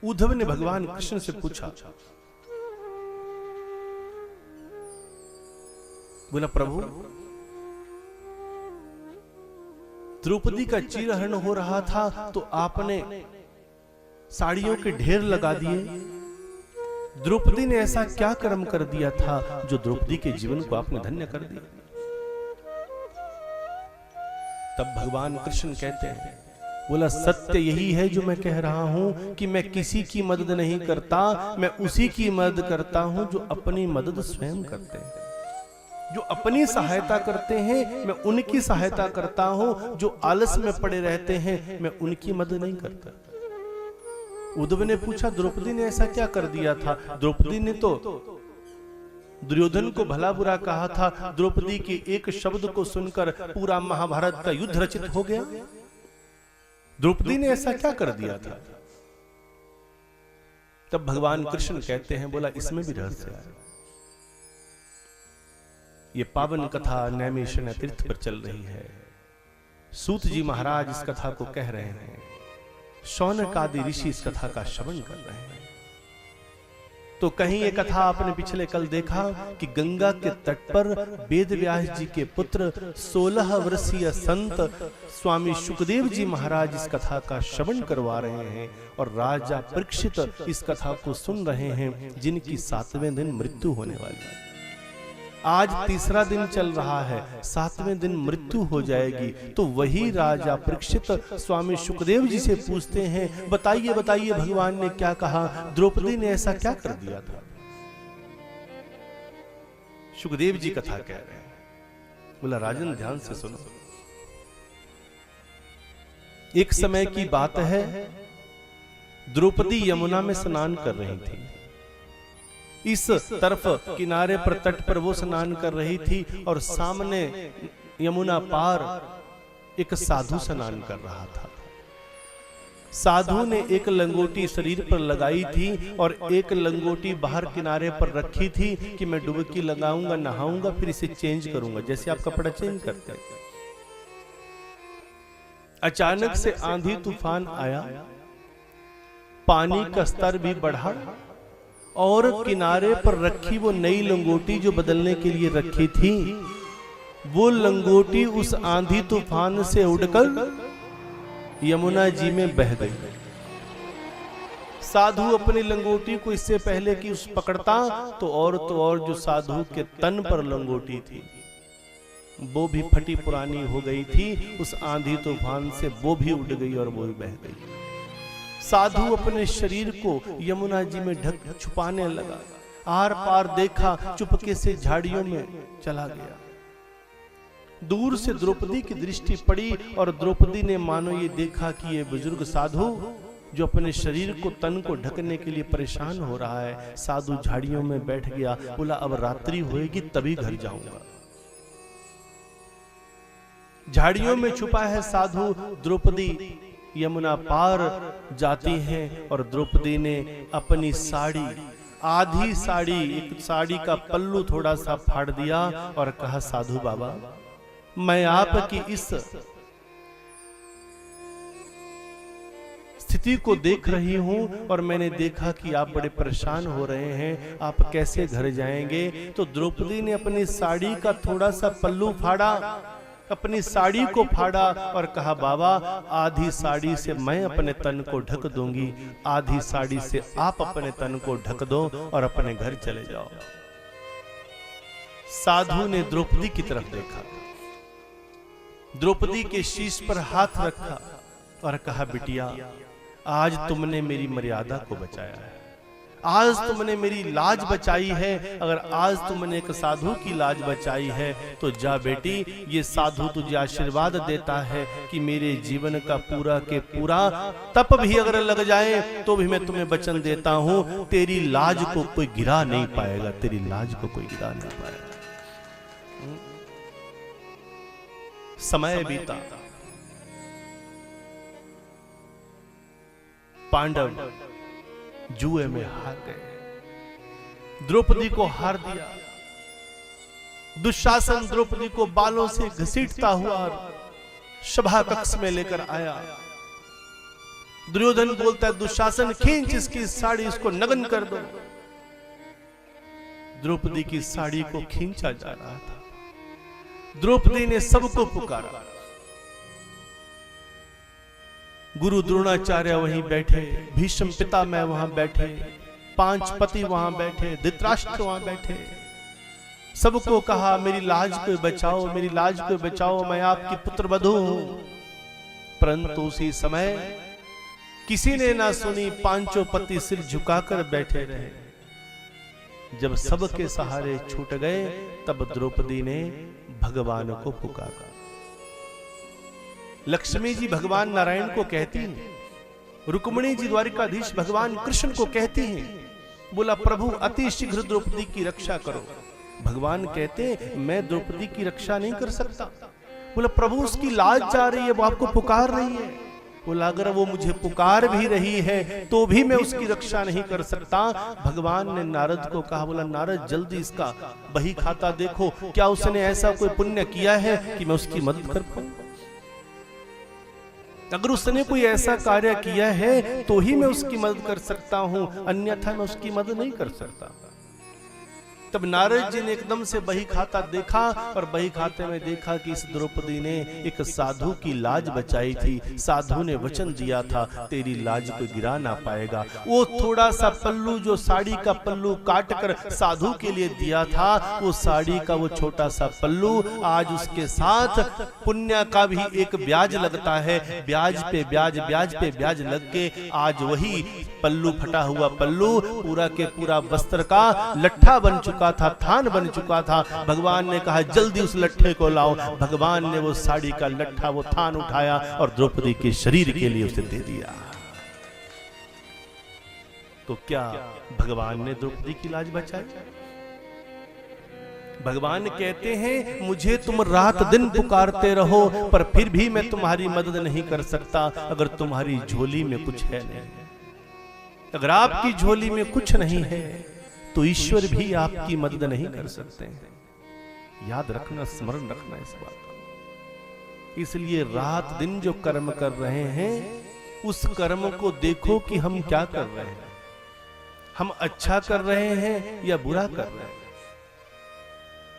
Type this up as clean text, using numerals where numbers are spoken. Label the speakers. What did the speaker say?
Speaker 1: उद्धव ने भगवान कृष्ण से पूछा, बोला प्रभु द्रौपदी का चीरहरण हो रहा था तो आपने साड़ियों के ढेर लगा दिए। द्रौपदी ने ऐसा क्या कर्म कर दिया था जो द्रौपदी के जीवन को आपने धन्य कर दिया? तब भगवान कृष्ण कहते हैं, बोला सत्य यही है जो मैं कह रहा हूं कि मैं किसी की मदद नहीं करता, मैं उसी की मदद करता हूं जो अपनी मदद स्वयं करते हैं। जो अपनी सहायता करते हैं मैं उनकी सहायता करता हूं, जो आलस में पड़े रहते हैं मैं उनकी मदद नहीं करता। उद्धव ने पूछा द्रौपदी ने ऐसा क्या कर दिया था? द्रौपदी ने तो दुर्योधन को भला बुरा कहा था, द्रौपदी के एक शब्द को सुनकर पूरा महाभारत का युद्ध रचित हो गया। द्रौपदी ने ऐसा क्या कर दिया था? तब भगवान कृष्ण कहते हैं, बोला इसमें भी रहस्य है। ये पावन कथा नैमिषारण्य तीर्थ पर चल रही है। सूत जी महाराज इस कथा को कह रहे हैं, शौनक आदि ऋषि इस कथा का श्रवण कर रहे हैं। तो कहीं ये कथा आपने पिछले कल देखा कि गंगा के तट पर वेद व्यास जी के पुत्र 16 वर्षीय संत स्वामी शुकदेव जी महाराज इस कथा का श्रवण करवा रहे हैं और राजा परीक्षित इस कथा को सुन रहे हैं, जिनकी 7वें दिन मृत्यु होने वाली है। आज तीसरा दिन चल रहा है, 7वें दिन मृत्यु हो जाएगी। तो वही राजा परीक्षित स्वामी शुकदेव जी से पूछते हैं, बताइए बताइए भगवान ने क्या कहा, द्रौपदी ने ऐसा क्या कर दिया था? शुकदेव जी कथा कह रहे हैं। बोला राजन ध्यान से सुनो। एक समय की बात है, द्रौपदी यमुना में स्नान कर रही थी। इस तरफ किनारे पर तट पर वो स्नान कर रही थी और सामने यमुना पार एक साधु स्नान कर रहा था। साधु ने एक लंगोटी शरीर पर लगाई थी और एक लंगोटी बाहर किनारे पर रखी थी कि मैं डुबकी लगाऊंगा, नहाऊंगा, फिर इसे चेंज करूंगा, जैसे आप कपड़ा चेंज करते हैं। अचानक से आंधी तूफान आया, पानी का स्तर भी बढ़ा और किनारे पर रखी वो नई लंगोटी जो बदलने के लिए रखी थी, वो लंगोटी उस आंधी तूफान से उड़कर यमुना जी में बह गई। साधु अपनी लंगोटी को इससे पहले कि उस पकड़ता तो और जो साधु के तन पर लंगोटी थी वो भी फटी पुरानी हो गई थी, उस आंधी तूफान से वो भी उड़ गई और वो भी बह गई। साधु अपने शरीर को यमुना जी में ढक छुपाने लगा। आर पार देखा, चुपके से झाड़ियों में चला गया। दूर से द्रौपदी की दृष्टि पड़ी और द्रौपदी ने मानो ये देखा कि ये बुजुर्ग साधु जो अपने शरीर को तन को ढकने के लिए परेशान हो रहा है, साधु झाड़ियों में बैठ गया। बोला अब रात्रि होएगी तभी घर जाऊंगा। झाड़ियों में छुपा है साधु। द्रौपदी यमुना पार जाती हैं और द्रौपदी ने अपनी साड़ी, आधी साड़ी, एक साड़ी का पल्लू थोड़ा सा फाड़ दिया और कहा साधु बाबा मैं आपकी इस स्थिति को देख रही हूं और मैंने देखा कि आप बड़े परेशान हो रहे हैं, आप कैसे घर जाएंगे? तो द्रौपदी ने अपनी साड़ी का थोड़ा सा पल्लू फाड़ा, अपनी साड़ी को फाड़ा और कहा बाबा आधी साड़ी से मैं अपने तन को ढक दूंगी, आधी साड़ी से आप अपने तन को ढक दो और अपने घर चले जाओ। साधु ने द्रौपदी की तरफ देखा, द्रौपदी के शीश पर हाथ रखा और कहा बिटिया आज तुमने मेरी मर्यादा को बचाया है, आज तुमने मेरी लाज बचाई है। अगर आज तुमने एक साधु की लाज बचाई है तो जा बेटी, ये साधु तुझे आशीर्वाद देता है कि मेरे जीवन का पूरा के पूरा तप भी अगर लग जाए तो भी मैं तुम्हें वचन देता हूं तेरी लाज को कोई गिरा नहीं पाएगा, तेरी लाज को कोई गिरा नहीं पाएगा। समय बीता, पांडव जुए में हार गए, द्रौपदी को हार दिया। दुशासन द्रौपदी को बालों से घसीटता हुआ सभा कक्ष में लेकर आया। दुर्योधन बोलता है दुशासन खींच इसकी साड़ी, इसको नग्न कर दो। द्रौपदी की साड़ी को खींचा जा रहा था। द्रौपदी ने सबको पुकारा। गुरु द्रोणाचार्य वहीं बैठे, भीष्म पितामह वहां बैठे, 5 पति वहां बैठे, धृतराष्ट्र वहां बैठे। सबको कहा मेरी लाज को बचाओ, मेरी लाज को बचाओ, मैं आपकी पुत्रवधू हूं। परंतु उसी समय किसी ने ना सुनी, 5 पति सिर झुकाकर बैठे रहे। जब सबके सहारे छूट गए तब द्रौपदी ने भगवान को पुकारा। लक्ष्मी जी भगवान नारायण को कहती हैं, रुक्मिणी जी द्वारिकाधीश भगवान कृष्ण को कहती हैं, बोला प्रभु अति शीघ्र द्रौपदी की रक्षा करो। भगवान कहते मैं द्रौपदी की रक्षा नहीं कर सकता। बोला प्रभु उसकी लाज जा रही है, वो आपको पुकार रही है। बोला अगर वो मुझे पुकार भी रही है तो भी मैं उसकी रक्षा नहीं कर सकता। भगवान ने नारद को कहा, बोला नारद जल्दी इसका बही खाता देखो, क्या उसने ऐसा कोई पुण्य किया है कि मैं उसकी मदद कर पाऊं। अगर उसने कोई ऐसा कार्य किया है तो ही मैं उसकी मदद कर सकता हूं, अन्यथा मैं उसकी मदद नहीं कर सकता। तब नारद जी ने एकदम से बही खाता देखा और बही खाते में देखा कि इस द्रौपदी ने एक साधु की लाज बचाई थी। साधु ने वचन दिया था तेरी लाज को गिरा ना पाएगा। वो थोड़ा सा पल्लू जो साड़ी का पल्लू काट कर साधु के लिए दिया था, वो साड़ी का वो छोटा सा पल्लू आज उसके साथ पुण्य का भी एक ब्याज लगता है। ब्याज पे ब्याज, ब्याज पे ब्याज लग के आज वही पल्लू, फटा हुआ पल्लू पूरा के पूरा वस्त्र का लट्ठा बन चुका था, थान बन चुका था। भगवान ने कहा जल्दी उस लट्ठे को लाओ। भगवान ने वो साड़ी का लट्ठा, वो थान उठाया और द्रौपदी के शरीर के लिए उसे दे दिया। तो क्या भगवान ने द्रौपदी की लाज बचाई? भगवान कहते हैं मुझे तुम रात दिन पुकारते रहो पर फिर भी मैं तुम्हारी मदद नहीं कर सकता अगर तुम्हारी झोली में कुछ है नहीं। अगर आपकी झोली में कुछ नहीं है तो ईश्वर भी आपकी मदद नहीं कर सकते। याद रखना, स्मरण रखना इस बात को। इसलिए रात दिन जो कर्म कर रहे हैं उस कर्म को देखो कि हम क्या कर रहे हैं। हम अच्छा कर रहे हैं या बुरा कर रहे हैं।